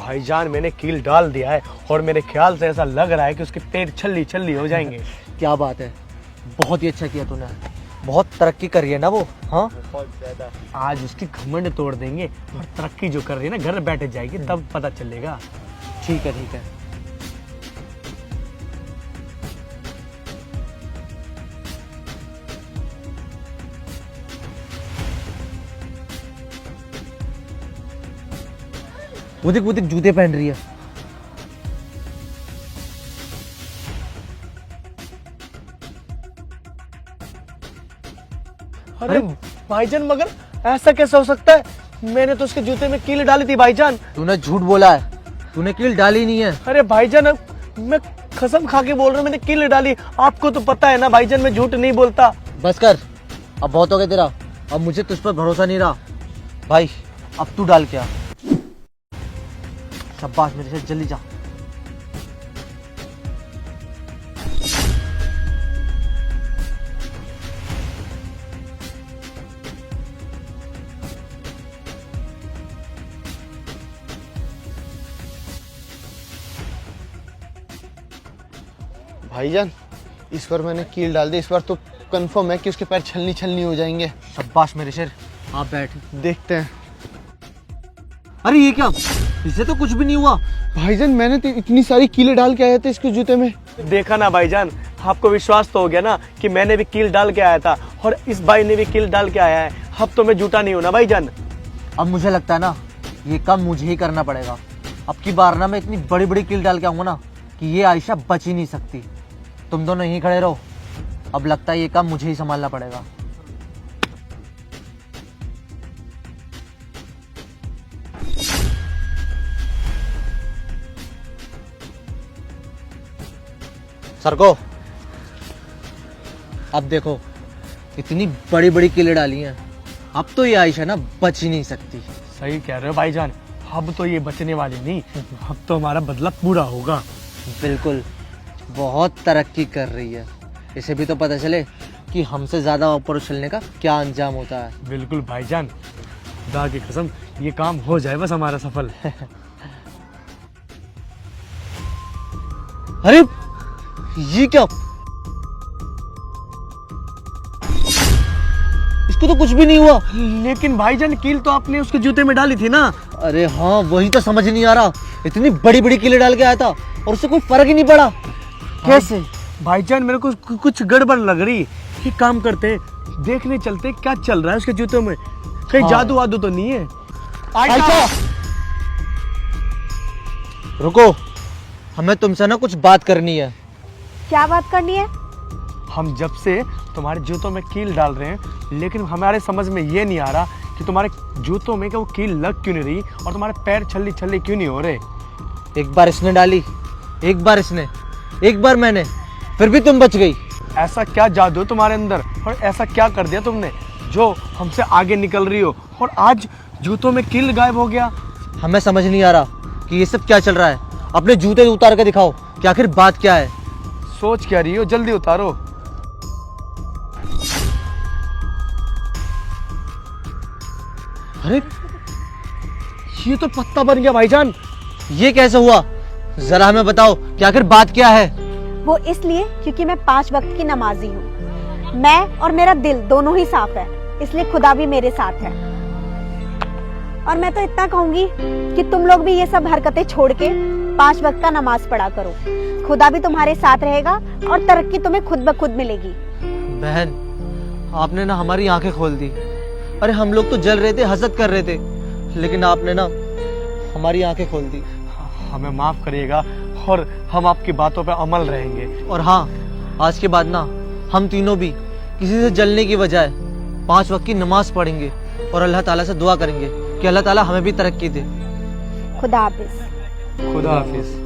भाईजान मैंने कील डाल दिया है और मेरे ख्याल से ऐसा लग रहा है कि उसके पैर छल्ली छल्ली हो जाएंगे। क्या बात है, बहुत ही अच्छा किया तूने। बहुत तरक्की कर रही है ना वो। हाँ, बहुत ज्यादा। आज उसकी घमंड तोड़ देंगे और तरक्की जो कर रही है ना घर बैठे जाएगी, तब पता चलेगा। ठीक है ठीक है। वो देख जूते पहन रही है। अरे भाईजान, मगर ऐसा कैसे हो सकता है? मैंने तो उसके जूते में कील डाली थी भाईजान। तूने झूठ बोला है, तूने कील डाली नहीं है। अरे भाईजान, मैं कसम खा के बोल रहा हूँ, मैंने कील डाली। आपको तो पता है ना भाईजान, मैं झूठ नहीं बोलता। बस कर, अब बहुत हो गया तेरा। अब मुझे तुझ पर भरोसा नहीं रहा। भाई अब तू डाल के आ। शाबाश मेरे से, जल्दी जा। भाईजान, इस बार मैंने कील डाल दी। इस बार तो कंफर्म है कि उसके पैर छलनी छलनी हो जाएंगे। शाबाश मेरे शेर, आप बैठ। देखते हैं। अरे ये क्या, इससे तो कुछ भी नहीं हुआ। भाईजान, मैंने तो इतनी सारी कीलें डाल के आए थे इसके जूते में। देखा ना भाईजान, आपको विश्वास तो हो गया ना कि मैंने भी कील डाल के आया था और इस भाई ने भी कील डाल के आया है। अब तो मैं झूठा नहीं हूं ना भाईजान। अब मुझे लगता है ना, ये काम मुझे ही करना पड़ेगा। अब की बार ना मैं इतनी बड़ी बड़ी कील डाल के आऊंगा ना कि ये आयशा बच ही नहीं सकती। तुम दोनों यहीं खड़े रहो, अब लगता है ये काम मुझे ही संभालना पड़ेगा। सरको, अब देखो इतनी बड़ी बड़ी कीलें डाली हैं, अब तो ये आयशा ना बच ही नहीं सकती। सही कह रहे हो भाईजान, अब तो ये बचने वाली नहीं, अब तो हमारा बदला पूरा होगा। बिल्कुल, बहुत तरक्की कर रही है। इसे भी तो पता चले कि हमसे ज्यादा ऊपर उछलने का क्या अंजाम होता है। बिल्कुल भाईजान, खुदा की कसम, ये काम हो जाए बस हमारा सफल। अरे ये क्या, इसको तो कुछ भी नहीं हुआ। लेकिन भाईजान, कील तो आपने उसके जूते में डाली थी ना। अरे हाँ, वही तो समझ नहीं आ रहा। इतनी बड़ी बड़ी कीलें डाल के आया था और उससे कोई फर्क ही नहीं पड़ा। कैसे? भाईजान, मेरे को कुछ गड़बड़ लग रही। एक काम करते हैं, देखने चलते हैं क्या चल रहा है उसके जूतों में। कहीं जादू वादू तो नहीं है? आयशा, रुको, हमें तुमसे ना कुछ बात करनी है। क्या बात करनी है? हम जब से तुम्हारे जूतों में कील डाल रहे हैं, लेकिन हमारे समझ में ये नहीं आ रहा कि तुम्हारे जूतों में वो कील लग क्यों नहीं रही और तुम्हारे पैर छल्ली छल्ली क्यों नहीं हो रहे। एक बार इसने डाली, एक बार इसने, एक बार मैंने, फिर भी तुम बच गई। ऐसा क्या जादू है तुम्हारे अंदर और ऐसा क्या कर दिया तुमने जो हमसे आगे निकल रही हो और आज जूतों में कील गायब हो गया। हमें समझ नहीं आ रहा कि ये सब क्या चल रहा है। अपने जूते उतार के दिखाओ कि आखिर बात क्या है। सोच क्या रही हो, जल्दी उतारो। अरे ये तो पत्ता बन गया भाईजान। ये कैसे हुआ, जरा हमें बताओ कि आखिर बात क्या है। वो इसलिए क्योंकि मैं 5 वक्त की नमाजी हूँ। मैं और मेरा दिल दोनों ही साफ है, इसलिए खुदा भी मेरे साथ है। और मैं तो इतना कहूंगी कि तुम लोग भी ये सब हरकतें छोड़ के 5 वक्त का नमाज पढ़ा करो। खुदा भी तुम्हारे साथ रहेगा और तरक्की तुम्हें खुद ब खुद मिलेगी। बहन, आपने ना हमारी आंखें खोल दी। अरे हम लोग तो जल रहे थे, हसद कर रहे थे, लेकिन आपने ना हमारी आंखें खोल दी। हमें माफ करिएगा और हम आपकी बातों पर अमल रहेंगे। और हाँ, आज के बाद ना हम तीनों भी किसी से जलने की बजाय 5 वक्त की नमाज पढ़ेंगे और अल्लाह ताला से दुआ करेंगे कि अल्लाह ताला हमें भी तरक्की दे। खुदा हाफिज। खुदा हाफिज।